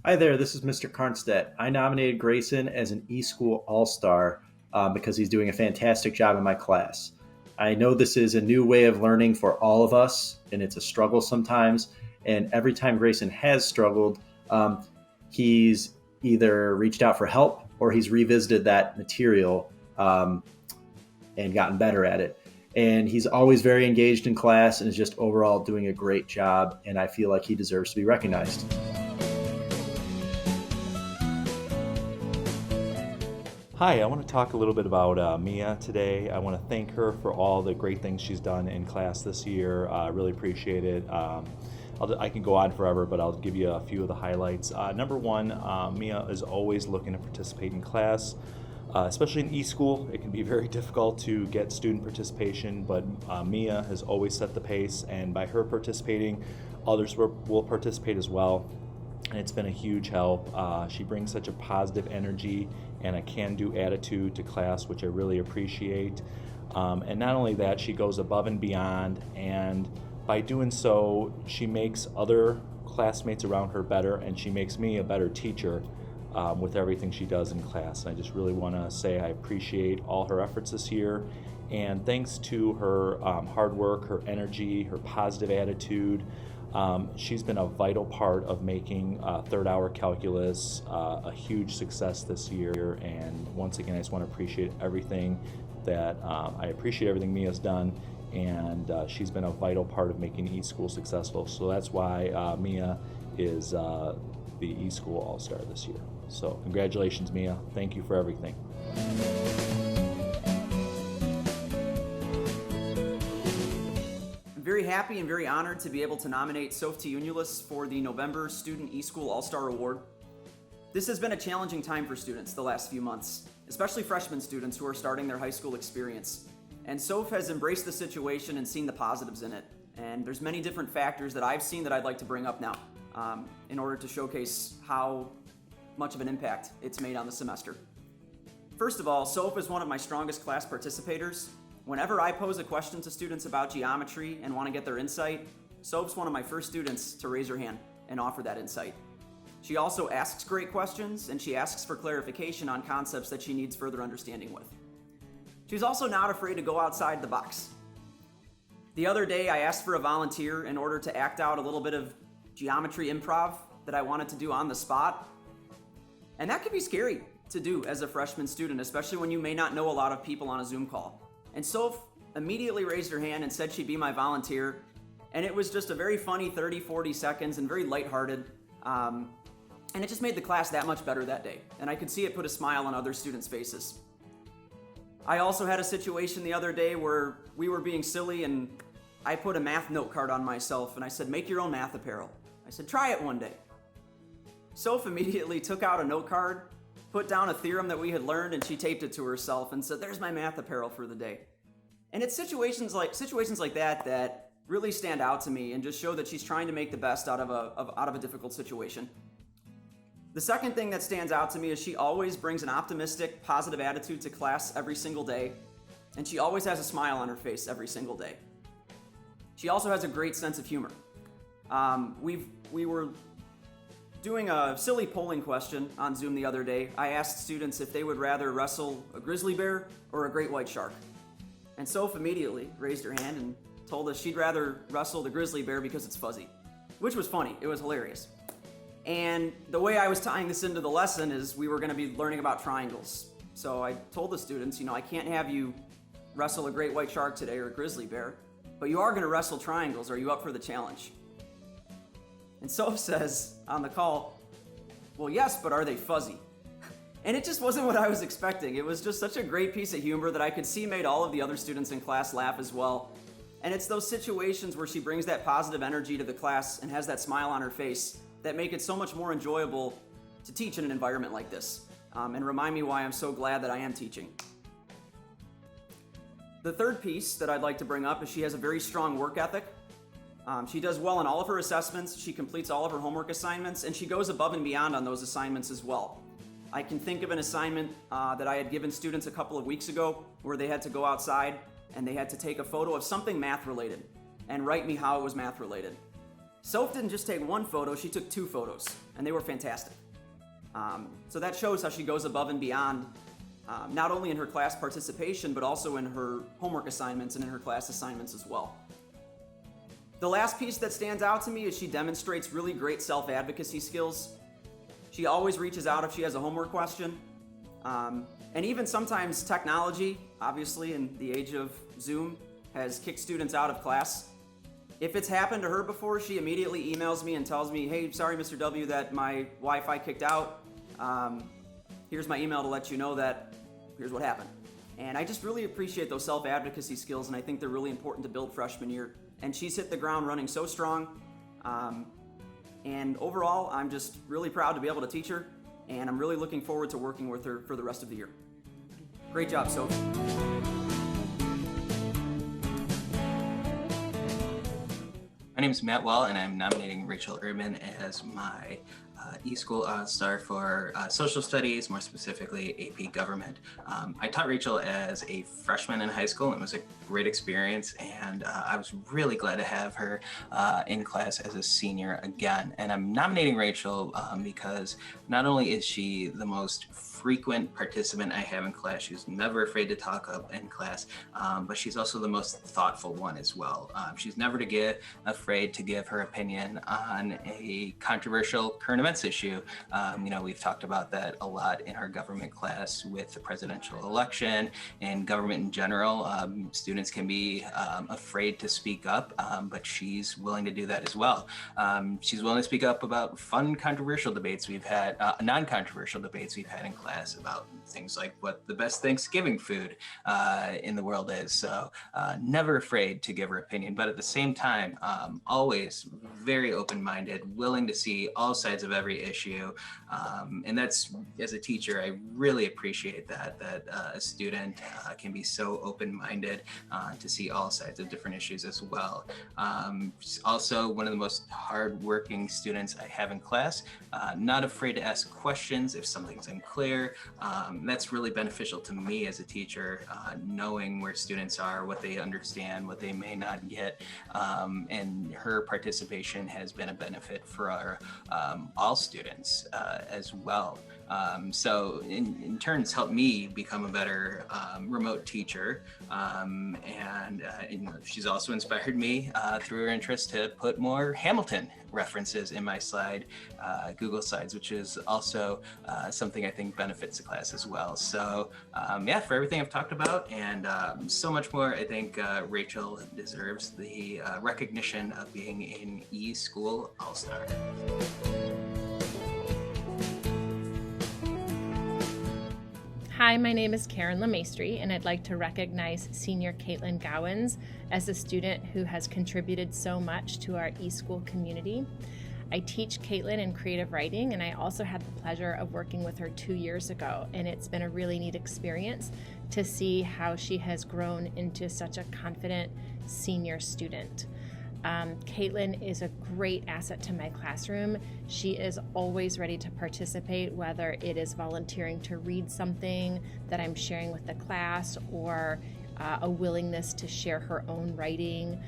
Hi there, this is Mr. Karnstedt. I nominated Grayson as an eSchool All-Star because he's doing a fantastic job in my class. I know this is a new way of learning for all of us, and it's a struggle sometimes. And every time Grayson has struggled, he's either reached out for help or he's revisited that material and gotten better at it. And he's always very engaged in class and is just overall doing a great job. And I feel like he deserves to be recognized. Hi, I want to talk a little bit about Mia today. I want to thank her for all the great things she's done in class this year. I really appreciate it. I can go on forever, but I'll give you a few of the highlights. Number one, Mia is always looking to participate in class, especially in eSchool. It can be very difficult to get student participation, but Mia has always set the pace, and by her participating, others will participate as well. And it's been a huge help. She brings such a positive energy and a can-do attitude to class, which I really appreciate. And not only that, she goes above and beyond, and by doing so, she makes other classmates around her better, and she makes me a better teacher with everything she does in class. And I just really want to say I appreciate all her efforts this year, and thanks to her hard work, her energy, her positive attitude, she's been a vital part of making third hour calculus a huge success this year. And once again, I just want to appreciate everything that I appreciate everything Mia's done, and she's been a vital part of making eSchool successful. So that's why Mia is the eSchool All-Star this year. So congratulations, Mia. Thank you for everything. I'm very happy and very honored to be able to nominate Softy Unilis for the November Student eSchool All-Star Award. This has been a challenging time for students the last few months, especially freshman students who are starting their high school experience. And Soph has embraced the situation and seen the positives in it. And there's many different factors that I've seen that I'd like to bring up now in order to showcase how much of an impact it's made on the semester. First of all, Soph is one of my strongest class participators. Whenever I pose a question to students about geometry and want to get their insight, Soph's one of my first students to raise her hand and offer that insight. She also asks great questions, and she asks for clarification on concepts that she needs further understanding with. She's also not afraid to go outside the box. The other day, I asked for a volunteer in order to act out a little bit of geometry improv that I wanted to do on the spot. And that can be scary to do as a freshman student, especially when you may not know a lot of people on a Zoom call. And Soph immediately raised her hand and said she'd be my volunteer. And it was just a very funny 30, 40 seconds and very lighthearted. And it just made the class that much better that day. And I could see it put a smile on other students' faces. I also had a situation the other day where we were being silly and I put a math note card on myself and I said, make your own math apparel. I said, try it one day. Soph immediately took out a note card, put down a theorem that we had learned, and she taped it to herself and said, there's my math apparel for the day. And it's situations like that that really stand out to me and just show that she's trying to make the best out of a difficult situation. The second thing that stands out to me is she always brings an optimistic, positive attitude to class every single day, and she always has a smile on her face every single day. She also has a great sense of humor. We were doing a silly polling question on Zoom the other day. I asked students if they would rather wrestle a grizzly bear or a great white shark. And Soph immediately raised her hand and told us she'd rather wrestle the grizzly bear because it's fuzzy, which was funny. It was hilarious. And the way I was tying this into the lesson is we were going to be learning about triangles. So I told the students, I can't have you wrestle a great white shark today or a grizzly bear, but you are going to wrestle triangles. Are you up for the challenge? And Soph says on the call, well, yes, but are they fuzzy? And it just wasn't what I was expecting. It was just such a great piece of humor that I could see made all of the other students in class laugh as well. And it's those situations where she brings that positive energy to the class and has that smile on her face that make it so much more enjoyable to teach in an environment like this, and remind me why I'm so glad that I am teaching. The third piece that I'd like to bring up is she has a very strong work ethic. She does well in all of her assessments, she completes all of her homework assignments, and she goes above and beyond on those assignments as well. I can think of an assignment that I had given students a couple of weeks ago where they had to go outside and they had to take a photo of something math related and write me how it was math related. Soph didn't just take one photo, she took 2 photos, and they were fantastic. So that shows how she goes above and beyond, not only in her class participation, but also in her homework assignments and in her class assignments as well. The last piece that stands out to me is she demonstrates really great self-advocacy skills. She always reaches out if she has a homework question. And even sometimes technology, obviously in the age of Zoom, has kicked students out of class. If it's happened to her before, she immediately emails me and tells me, hey, sorry, Mr. W, that my Wi-Fi kicked out. Here's my email to let you know that here's what happened. And I just really appreciate those self-advocacy skills, and I think they're really important to build freshman year. And she's hit the ground running so strong. And overall, I'm just really proud to be able to teach her, and I'm really looking forward to working with her for the rest of the year. Great job, Sophie. My name is Matt Wall, and I'm nominating Rachel Urban as my eSchool All-Star for Social Studies, more specifically AP Government. I taught Rachel as a freshman in high school, and it was a great experience, and I was really glad to have her in class as a senior again. And I'm nominating Rachel because not only is she the most frequent participant I have in class, she's never afraid to talk up in class, but she's also the most thoughtful one as well. She's never afraid to give her opinion on a controversial current events issue. We've talked about that a lot in our government class with the presidential election and government in general. Students can be afraid to speak up, but she's willing to do that as well. She's willing to speak up about fun, controversial debates we've had, non-controversial debates we've had in class about things like what the best Thanksgiving food in the world is. So never afraid to give her opinion, but at the same time, always very open-minded, willing to see all sides of every issue. And that's, as a teacher, I really appreciate that a student can be so open-minded to see all sides of different issues as well. She's also one of the most hardworking students I have in class, not afraid to ask questions if something's unclear. That's really beneficial to me as a teacher, knowing where students are, what they understand, what they may not get, and her participation has been a benefit for our all students as well. So in turn, it's helped me become a better remote teacher, and she's also inspired me through her interest to put more Hamilton references in my slide, Google Slides, which is also something I think benefits the class as well. So for everything I've talked about and so much more, I think Rachel deserves the recognition of being an eSchool All-Star. Hi, my name is Karen Lemaistri, and I'd like to recognize Senior Caitlin Gowans as a student who has contributed so much to our eSchool community. I teach Caitlin in creative writing, and I also had the pleasure of working with her 2 years ago, and it's been a really neat experience to see how she has grown into such a confident senior student. Caitlin is a great asset to my classroom. She is always ready to participate, whether it is volunteering to read something that I'm sharing with the class or a willingness to share her own writing.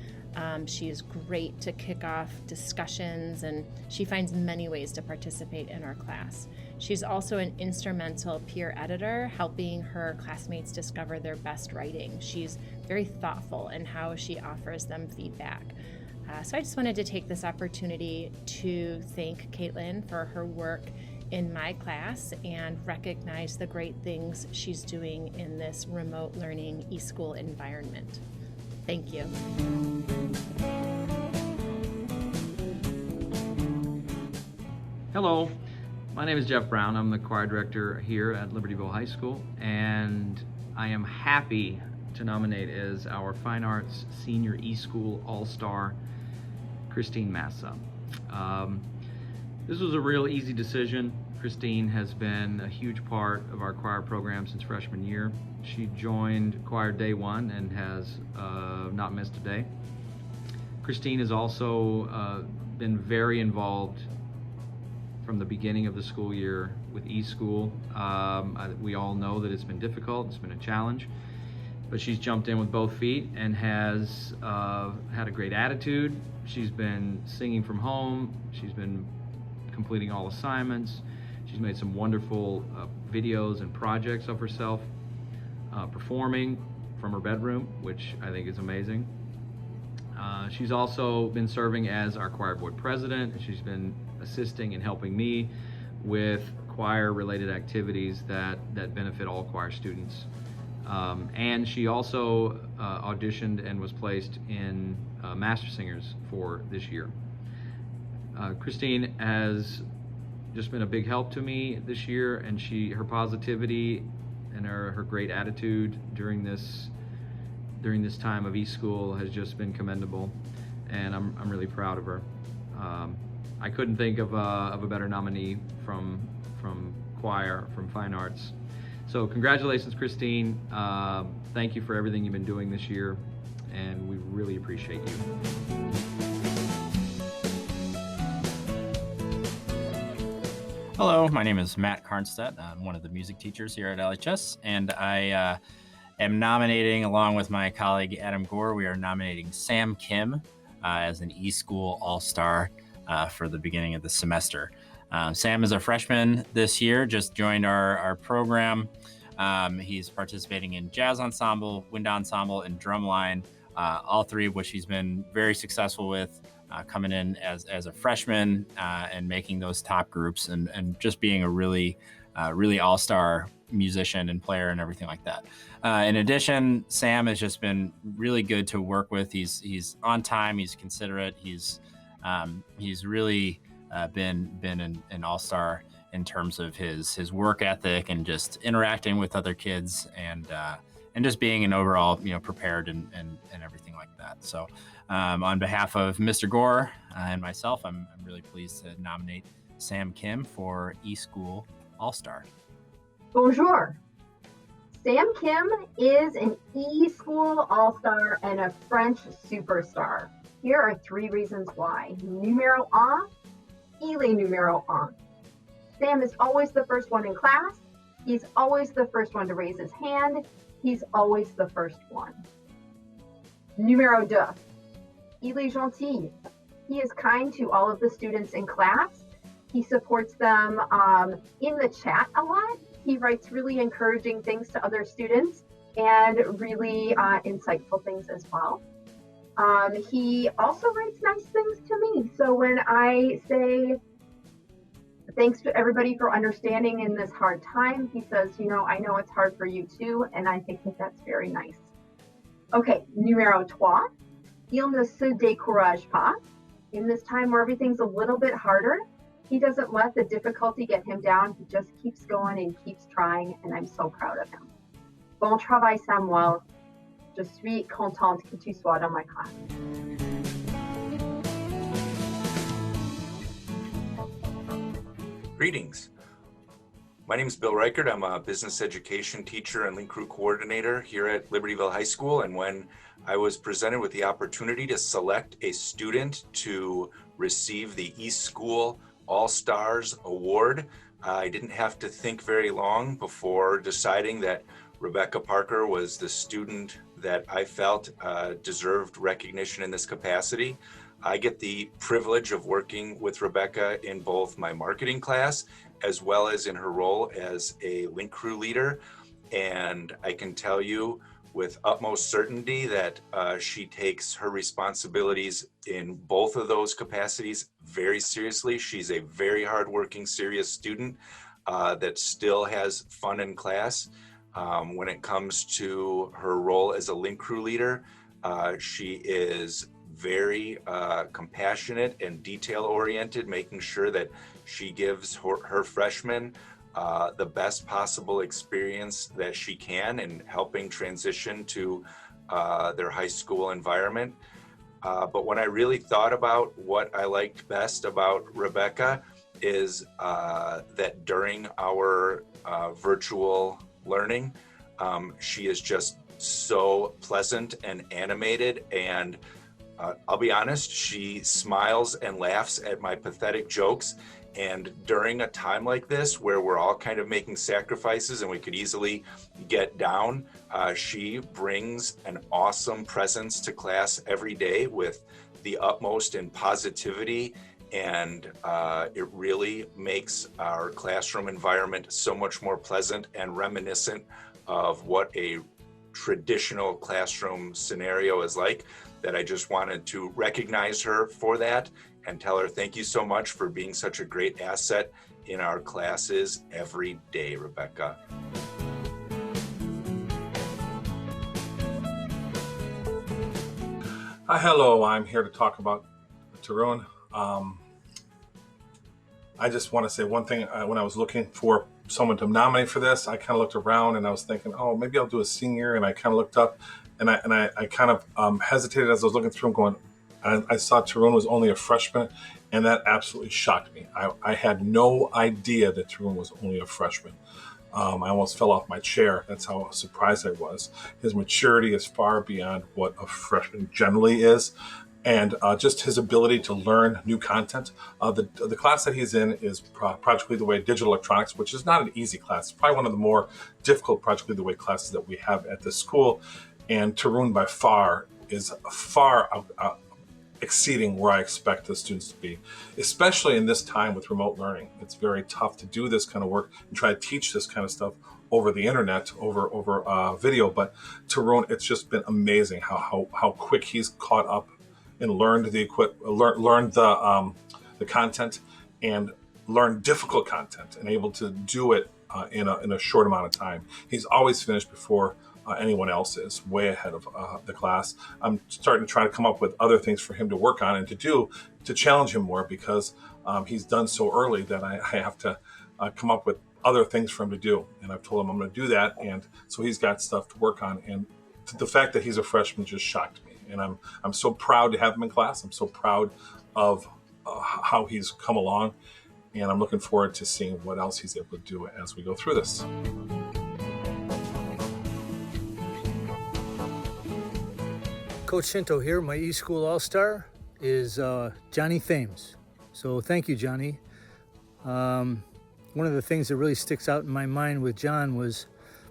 She is great to kick off discussions, and she finds many ways to participate in our class. She's also an instrumental peer editor, helping her classmates discover their best writing. She's very thoughtful in how she offers them feedback. So I just wanted to take this opportunity to thank Caitlin for her work in my class and recognize the great things she's doing in this remote learning eSchool environment. Thank you. Hello, my name is Jeff Brown. I'm the choir director here at Libertyville High School, and I am happy to nominate as our Fine Arts Senior eSchool All-Star Christine Massa. This was a real easy decision. Christine has been a huge part of our choir program since freshman year. She joined choir day one and has not missed a day. Christine has also been very involved from the beginning of the school year with eSchool. We all know that it's been difficult, it's been a challenge. but she's jumped in with both feet and has had a great attitude. She's been singing from home. She's been completing all assignments. She's made some wonderful videos and projects of herself, performing from her bedroom, which I think is amazing. She's also been serving as our choir board president, and she's been assisting and helping me with choir-related activities that benefit all choir students. And she also auditioned and was placed in Master Singers for this year. Christine has just been a big help to me this year, and her positivity and her great attitude during this time of eSchool has just been commendable, and I'm really proud of her. I couldn't think of a better nominee from choir, from fine arts. So congratulations, Christine. Thank you for everything you've been doing this year, and we really appreciate you. Hello, my name is Matt Karnstedt. I'm one of the music teachers here at LHS, and I am nominating, along with my colleague Adam Gore, we are nominating Sam Kim as an eSchool All-Star for the beginning of the semester. Sam is a freshman this year, just joined our program. He's participating in jazz ensemble, wind ensemble, and drumline, all three of which he's been very successful with, coming in as a freshman and making those top groups, and just being a really all-star musician and player and everything like that. In addition, Sam has just been really good to work with. He's on time, he's considerate, he's really been an all-star in terms of his work ethic and just interacting with other kids, and just being an overall, prepared and everything like that. So on behalf of Mr. Gore and myself, I'm really pleased to nominate Sam Kim for eSchool All-Star. Bonjour. Sam Kim is an eSchool All-Star and a French superstar. Here are 3 reasons why. Numéro 1, il est numéro 1. Sam is always the first one in class. He's always the first one to raise his hand. He's always the first one. Numéro 2, il est gentil. He is kind to all of the students in class. He supports them in the chat a lot. He writes really encouraging things to other students and really insightful things as well. He also writes nice things to me. So when I say, thanks to everybody for understanding in this hard time, he says, I know it's hard for you too, and I think that that's very nice. Okay, numéro 3, il ne se décourage pas. In this time where everything's a little bit harder, he doesn't let the difficulty get him down. He just keeps going and keeps trying, and I'm so proud of him. Bon travail, Samuel. Je suis contente que tu sois dans ma classe. Greetings. My name is Bill Reichert. I'm a business education teacher and link crew coordinator here at Libertyville High School. And when I was presented with the opportunity to select a student to receive the eSchool All-Stars Award, I didn't have to think very long before deciding that Rebecca Parker was the student that I felt deserved recognition in this capacity. I get the privilege of working with Rebecca in both my marketing class as well as in her role as a link crew leader. And I can tell you with utmost certainty that she takes her responsibilities in both of those capacities very seriously. She's a very hardworking, serious student that still has fun in class. When it comes to her role as a link crew leader, she is very compassionate and detail-oriented, making sure that she gives her freshmen the best possible experience that she can in helping transition to their high school environment. But when I really thought about what I liked best about Rebecca is that during our virtual learning, she is just so pleasant and animated, and I'll be honest, she smiles and laughs at my pathetic jokes, And during a time like this, where we're all kind of making sacrifices and we could easily get down, she brings an awesome presence to class every day with the utmost in positivity. And it really makes our classroom environment so much more pleasant and reminiscent of what a traditional classroom scenario is like, that I just wanted to recognize her for that and tell her thank you so much for being such a great asset in our classes every day, Rebecca. Hello, I'm here to talk about Tarun. I just want to say one thing. When I was looking for someone to nominate for this, I kind of looked around and I was thinking, oh, maybe I'll do a senior. And I kind of looked up and I kind of hesitated as I was looking through and going, I saw Tarun was only a freshman, and that absolutely shocked me. I had no idea that Tarun was only a freshman. I almost fell off my chair. That's how surprised I was. His maturity is far beyond what a freshman generally is. And just his ability to learn new content. The class that he's in is Project Lead the Way Digital Electronics, which is not an easy class. It's probably one of the more difficult Project Lead the Way classes that we have at this school. And Tarun by far is exceeding where I expect the students to be, especially in this time with remote learning. It's very tough to do this kind of work and try to teach this kind of stuff over the internet, over video. But Tarun, it's just been amazing how quick he's caught up and learned the content and learned difficult content and able to do it in a short amount of time. He's always finished before anyone else is, way ahead of the class. I'm starting to try to come up with other things for him to work on and to challenge him more, because he's done so early that I have to come up with other things for him to do. And I've told him I'm going to do that. And so he's got stuff to work on. And the fact that he's a freshman just shocked me. And I'm so proud to have him in class. I'm so proud of how he's come along. And I'm looking forward to seeing what else he's able to do as we go through this. Coach Shinto here. My eSchool All-Star is Johnny Thames. So thank you, Johnny. One of the things that really sticks out in my mind with John was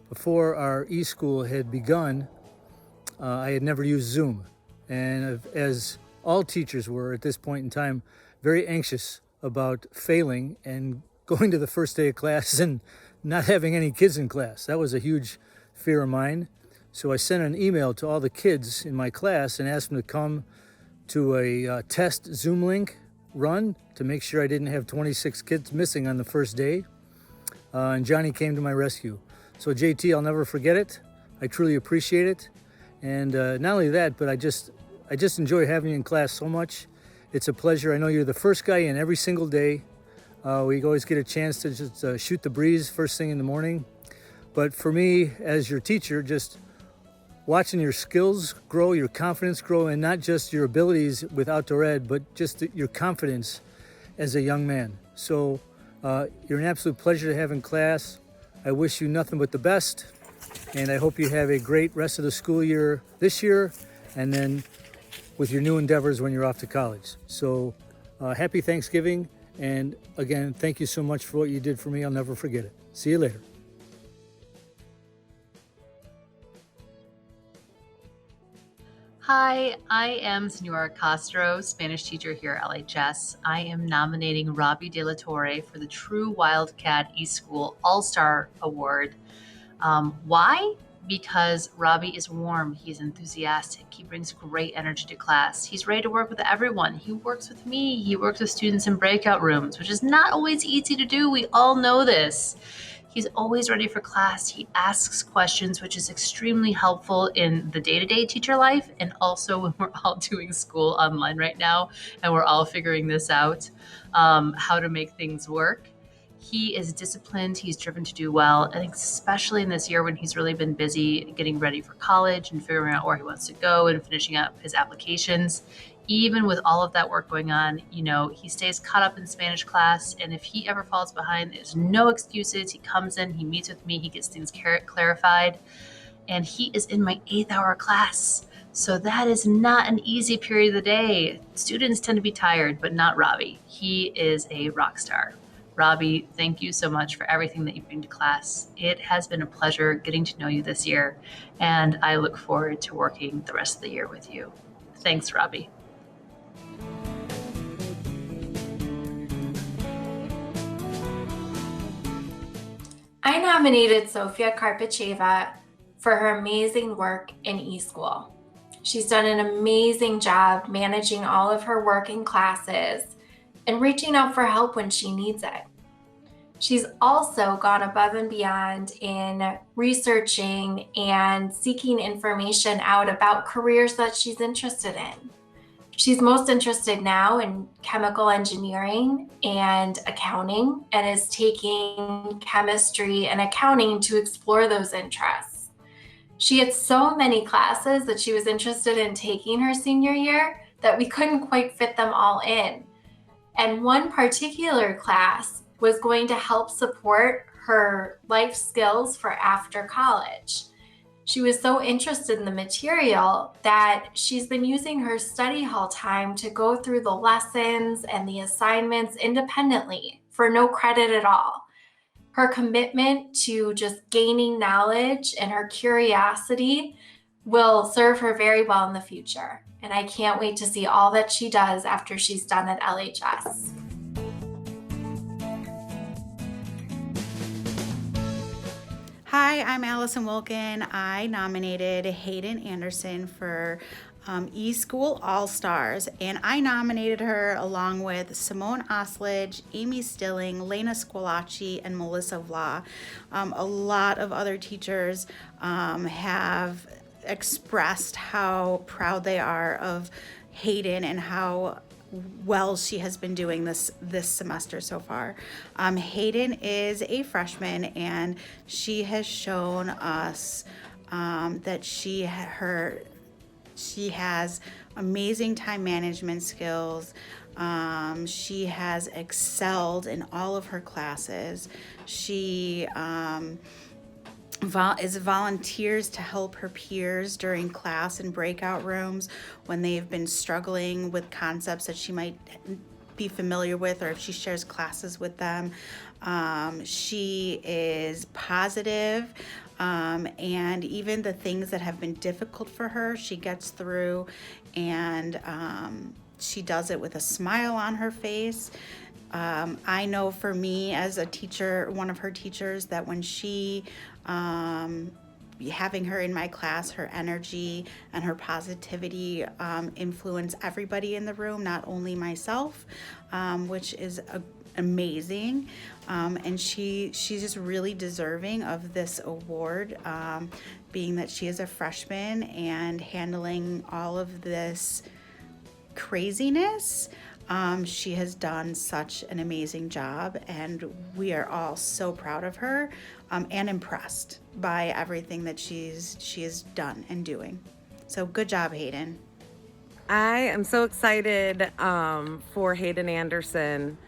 before our eSchool had begun, I had never used Zoom. And as all teachers were at this point in time, very anxious about failing and going to the first day of class and not having any kids in class. That was a huge fear of mine. So I sent an email to all the kids in my class and asked them to come to a test Zoom link run to make sure I didn't have 26 kids missing on the first day. And Johnny came to my rescue. So JT, I'll never forget it. I truly appreciate it. And not only that, but I just enjoy having you in class so much. It's a pleasure. I know you're the first guy in every single day. We always get a chance to just shoot the breeze first thing in the morning. But for me, as your teacher, just watching your skills grow, your confidence grow, and not just your abilities with outdoor ed, but just your confidence as a young man. So you're an absolute pleasure to have in class. I wish you nothing but the best, and I hope you have a great rest of the school year this year, and then with your new endeavors when you're off to college. So happy Thanksgiving, and again, thank you so much for what you did for me. I'll never forget it. See you later. Hi, I am Senora Castro, Spanish teacher here at LHS. I am nominating Robbie De La Torre for the True Wildcat eSchool All-Star Award. Why? Because Robbie is warm, he's enthusiastic, he brings great energy to class. He's ready to work with everyone. He works with me, he works with students in breakout rooms, which is not always easy to do. We all know this. He's always ready for class. He asks questions, which is extremely helpful in the day-to-day teacher life, and also when we're all doing school online right now and we're all figuring this out, how to make things work. He is disciplined. He's driven to do well. I think especially in this year when he's really been busy getting ready for college and figuring out where he wants to go and finishing up his applications. Even with all of that work going on, he stays caught up in Spanish class. And if he ever falls behind, there's no excuses. He comes in, he meets with me, he gets things clarified. And he is in my 8th hour class. So that is not an easy period of the day. Students tend to be tired, but not Robbie. He is a rock star. Robbie, thank you so much for everything that you bring to class. It has been a pleasure getting to know you this year, and I look forward to working the rest of the year with you. Thanks, Robbie. I nominated Sofia Karpacheva for her amazing work in eSchool. She's done an amazing job managing all of her work in classes and reaching out for help when she needs it. She's also gone above and beyond in researching and seeking information out about careers that she's interested in. She's most interested now in chemical engineering and accounting, and is taking chemistry and accounting to explore those interests. She had so many classes that she was interested in taking her senior year that we couldn't quite fit them all in. And one particular class was going to help support her life skills for after college. She was so interested in the material that she's been using her study hall time to go through the lessons and the assignments independently for no credit at all. Her commitment to just gaining knowledge and her curiosity will serve her very well in the future. And I can't wait to see all that she does after she's done at LHS. Hi, I'm Allison Wilkin. I nominated Hayden Anderson for eSchool All-Stars, and I nominated her along with Simone Oslage, Amy Stilling, Lena Squilacci, and Melissa Vla. A lot of other teachers have expressed how proud they are of Hayden and how well she has been doing this semester so far. Hayden is a freshman, and she has shown us that she has amazing time management skills. She has excelled in all of her classes. She volunteers to help her peers during class and breakout rooms when they've been struggling with concepts that she might be familiar with, or if she shares classes with them. She is positive, and even the things that have been difficult for her, she gets through, and she does it with a smile on her face. I know for me as a teacher, one of her teachers, that when she, having her in my class, her energy and her positivity influence everybody in the room, not only myself, which is amazing. And she's just really deserving of this award, being that she is a freshman and handling all of this craziness. She has done such an amazing job, and we are all so proud of her and impressed by everything that she has done and doing. So good job, Hayden. I am so excited for Hayden Anderson.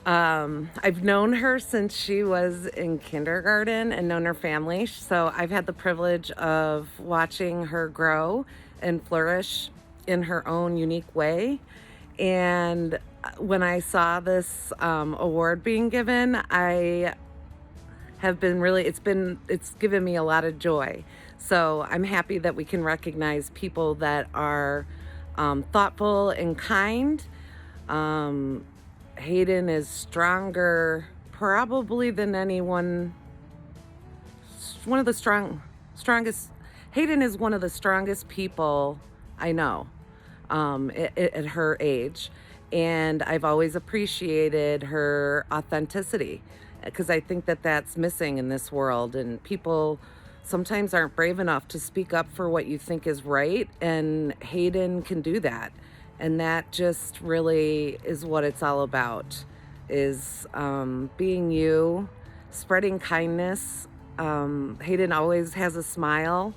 I've known her since she was in kindergarten and known her family, so I've had the privilege of watching her grow and flourish in her own unique way. And when I saw this award being given, I have been it's given me a lot of joy. So I'm happy that we can recognize people that are thoughtful and kind. Hayden is stronger probably than anyone. Hayden is one of the strongest people I know. At her age, and I've always appreciated her authenticity, because I think that that's missing in this world, and people sometimes aren't brave enough to speak up for what you think is right, and Hayden can do that, and that just really is what it's all about, is being you, spreading kindness. Hayden always has a smile,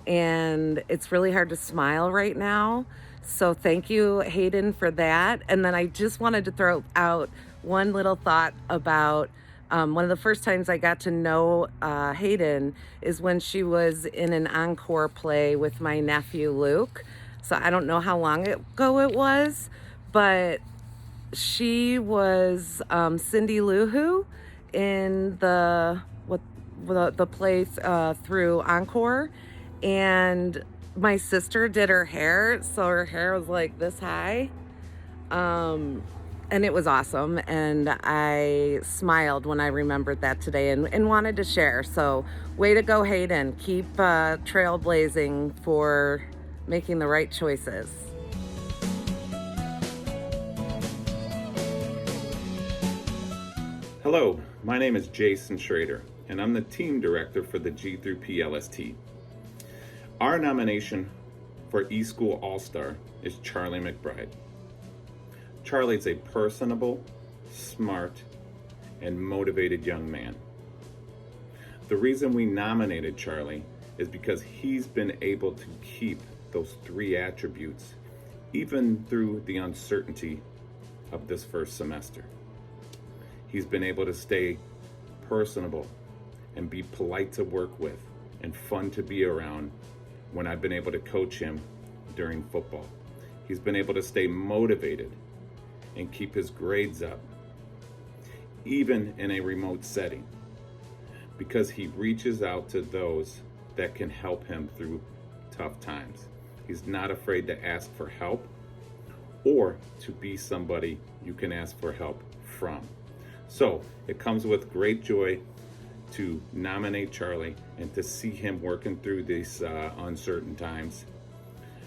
and it's really hard to smile right now. So thank you, Hayden, for that. And then I just wanted to throw out one little thought about One of the first times I got to know Hayden is when she was in an encore play with my nephew Luke. So I don't know how long ago it was, but she was Cindy Lou Who in the play through Encore, and my sister did her hair, so her hair was like this high, and it was awesome, and I smiled when I remembered that today and wanted to share. So way to go, Hayden. Keep trailblazing for making the right choices. Hello, my name is Jason Schroeder, and I'm the team director for the G-PLST. Our nomination for eSchool All-Star is Charlie McBride. Charlie's a personable, smart, and motivated young man. The reason we nominated Charlie is because he's been able to keep those three attributes even through the uncertainty of this first semester. He's been able to stay personable and be polite to work with and fun to be around when I've been able to coach him during football. He's been able to stay motivated and keep his grades up, even in a remote setting, because he reaches out to those that can help him through tough times. He's not afraid to ask for help or to be somebody you can ask for help from. So it comes with great joy to nominate Charlie and to see him working through these uncertain times,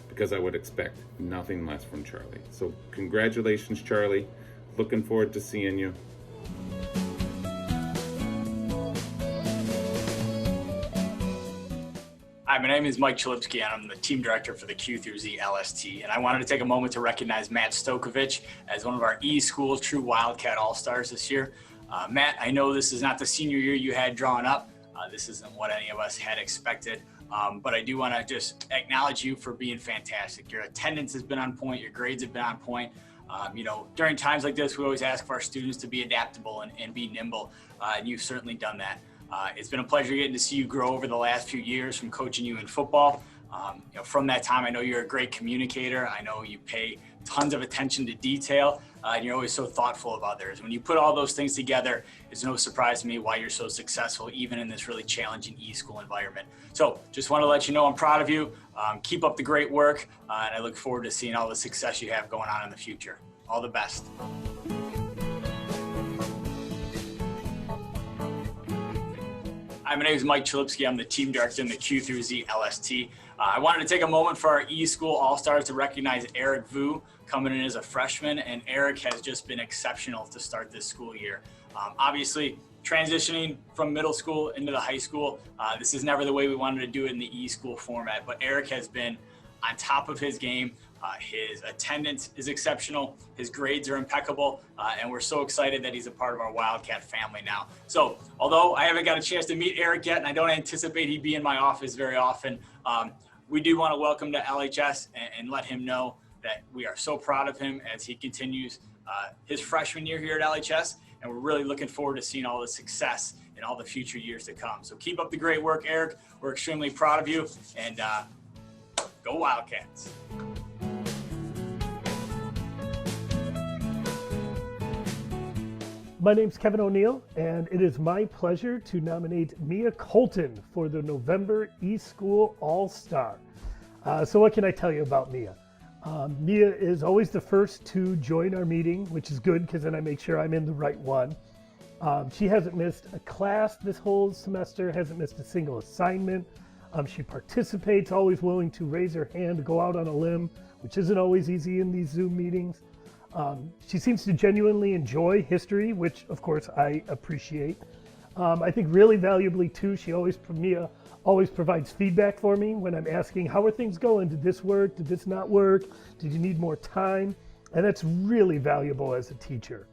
because I would expect nothing less from Charlie. So congratulations, Charlie. Looking forward to seeing you. Hi, my name is Mike CHOLIPSKI, and I'm the team director for the Q through Z LST. And I wanted to take a moment to recognize Matt STOKOVICH as one of our eSchool True Wildcat All-Stars this year. Matt, I know this is not the senior year you had drawn up. This isn't what any of us had expected. But I do want to just acknowledge you for being fantastic. Your attendance has been on point. Your grades have been on point. During times like this, we always ask for our students to be adaptable and be nimble. And you've certainly done that. It's been a pleasure getting to see you grow over the last few years from coaching you in football. From that time, I know you're a great communicator. I know you pay tons of attention to detail, and you're always so thoughtful of others. When you put all those things together, it's no surprise to me why you're so successful, even in this really challenging eSchool environment. So just want to let you know I'm proud of you. Keep up the great work, and I look forward to seeing all the success you have going on in the future. All the best. Hi, my name is Mike CHOLIPSKI. I'm the team director in the Q through Z LST. I wanted to take a moment for our eSchool All-Stars to recognize Eric Vu coming in as a freshman, and Eric has just been exceptional to start this school year. Obviously, transitioning from middle school into the high school, this is never the way we wanted to do it in the eSchool format, but Eric has been on top of his game. His attendance is exceptional, his grades are impeccable, and we're so excited that he's a part of our Wildcat family now. So, although I haven't got a chance to meet Eric yet, and I don't anticipate he'd be in my office very often, we do want to welcome to LHS and let him know that we are so proud of him as he continues his freshman year here at LHS, and we're really looking forward to seeing all the success in all the future years to come. So keep up the great work, Eric. We're extremely proud of you, and go Wildcats. My name's Kevin O'Neill, and it is my pleasure to nominate Mia Colton for the November eSchool All-Star. So what can I tell you about Mia? Mia is always the first to join our meeting, which is good because then I make sure I'm in the right one. She hasn't missed a class this whole semester, hasn't missed a single assignment. She participates, always willing to raise her hand, go out on a limb, which isn't always easy in these Zoom meetings. She seems to genuinely enjoy history, which of course I appreciate. I think really valuably too, Mia always provides feedback for me when I'm asking, how are things going? Did this work? Did this not work? Did you need more time? And that's really valuable as a teacher.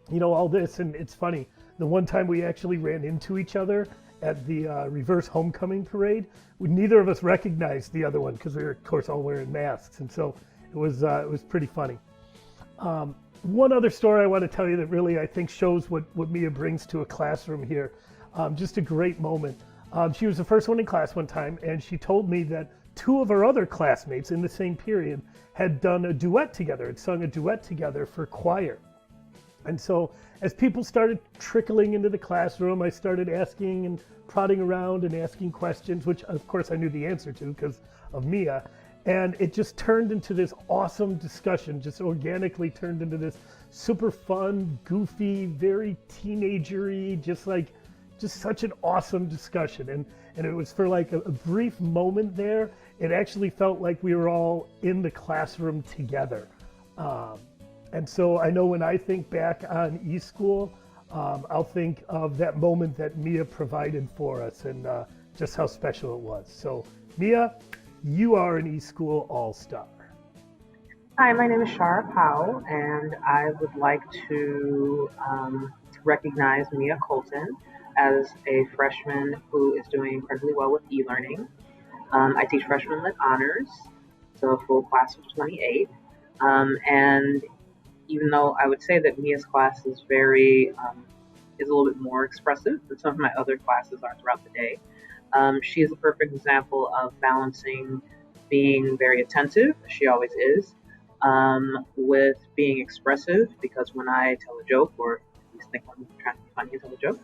All this, and it's funny, the one time we actually ran into each other at the reverse homecoming parade, neither of us recognized the other one because we were of course all wearing masks. And so it was pretty funny. one other story I want to tell you that really I think shows what Mia brings to a classroom here. Just a great moment. She was the first one in class one time, and she told me that two of her other classmates in the same period had done a duet together, had sung a duet together for choir. And so as people started trickling into the classroom, I started asking and prodding around and asking questions, which of course I knew the answer to because of Mia. And it just turned into this awesome discussion, just organically turned into this super fun, goofy, very teenagery, just such an awesome discussion. And it was for like a brief moment there. It actually felt like we were all in the classroom together. And so I know when I think back on eSchool, I'll think of that moment that Mia provided for us and just how special it was. So Mia, you are an eSchool All-Star. Hi, my name is Shara Powell, and I would like to recognize Mia Colton as a freshman who is doing incredibly well with e-learning. I teach freshman lit honors, so a full class of 28. And even though I would say that Mia's class is is a little bit more expressive than some of my other classes are throughout the day, she is a perfect example of balancing being very attentive, she always is, with being expressive, because when I tell a joke, or at least think I'm trying to be funny and tell a joke,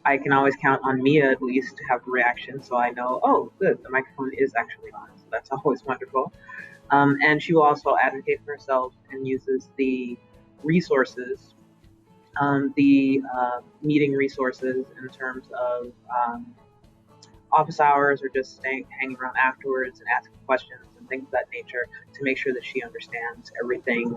I can always count on Mia at least to have a reaction, so I know, oh, good, the microphone is actually on, so that's always wonderful. And she will also advocate for herself and uses the resources, the meeting resources in terms of office hours or just hanging around afterwards and asking questions and things of that nature to make sure that she understands everything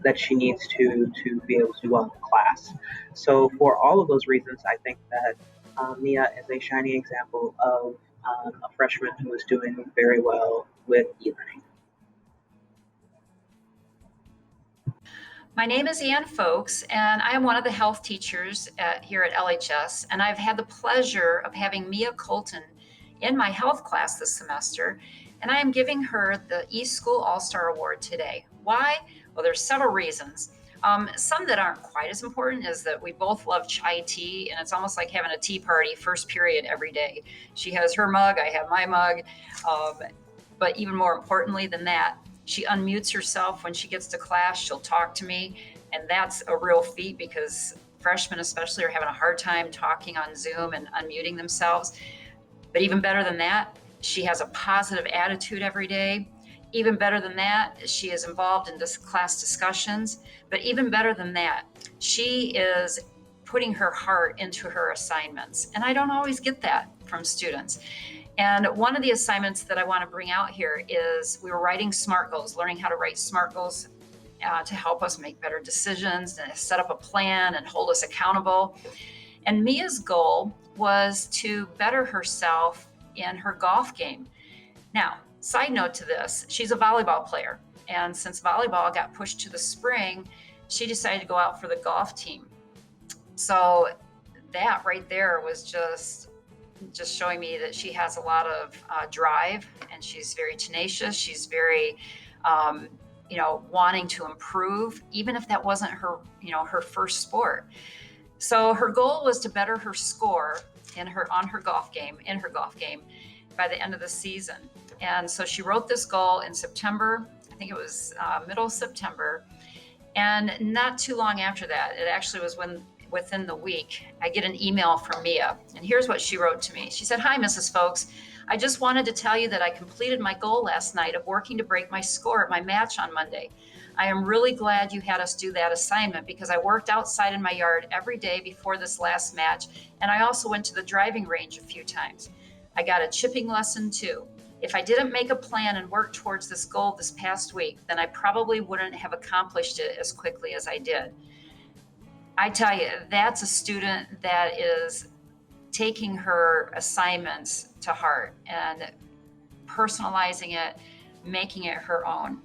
that she needs to be able to do well in class. So for all of those reasons, I think that Mia is a shining example of a freshman who is doing very well with e-learning. My name is Ann Folks, and I am one of the health teachers here at LHS, and I've had the pleasure of having Mia Colton in my health class this semester, and I am giving her the eSchool All-Star Award today. Why? Well, there's several reasons. Some that aren't quite as important is that we both love chai tea, and it's almost like having a tea party first period every day. She has her mug, I have my mug, but even more importantly than that, she unmutes herself when she gets to class. She'll talk to me, and that's a real feat because freshmen especially are having a hard time talking on Zoom and unmuting themselves. But even better than that, she has a positive attitude every day. Even better than that, she is involved in class discussions. But even better than that, she is putting her heart into her assignments. And I don't always get that from students. And one of the assignments that I want to bring out here is we were writing SMART goals, learning how to write SMART goals to help us make better decisions and set up a plan and hold us accountable. And Mia's goal was to better herself in her golf game. Now, side note to this, she's a volleyball player. And since volleyball got pushed to the spring, she decided to go out for the golf team. So that right there was just showing me that she has a lot of drive, and she's very tenacious. She's very, wanting to improve, even if that wasn't her, her first sport. So her goal was to better her score in her golf game by the end of the season. And so she wrote this goal in September. I think it was middle September. And not too long after that, it actually was within the week, I get an email from Mia. And here's what she wrote to me. She said, "Hi, Mrs. Folks. I just wanted to tell you that I completed my goal last night of working to break my score at my match on Monday. I am really glad you had us do that assignment because I worked outside in my yard every day before this last match, and I also went to the driving range a few times. I got a chipping lesson too. If I didn't make a plan and work towards this goal this past week, then I probably wouldn't have accomplished it as quickly as I did." I tell you, that's a student that is taking her assignments to heart and personalizing it, making it her own.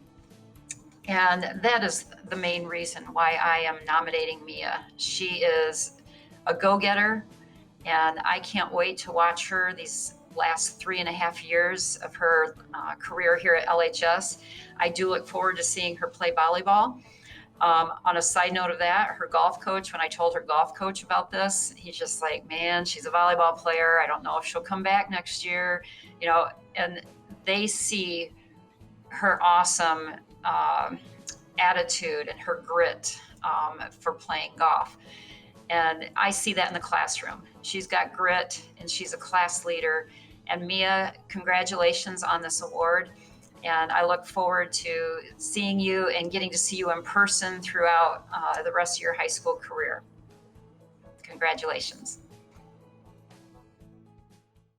And that is the main reason why I am nominating Mia. She is a go-getter, and I can't wait to watch her these last 3.5 years of her career here at LHS. I do look forward to seeing her play volleyball. On a side note of that, her golf coach, when I told her golf coach about this, he's just like, man, she's a volleyball player. I don't know if she'll come back next year, and they see her awesome attitude and her grit for playing golf. And I see that in the classroom. She's got grit and she's a class leader. And Mia, congratulations on this award. And I look forward to seeing you and getting to see you in person throughout the rest of your high school career. Congratulations.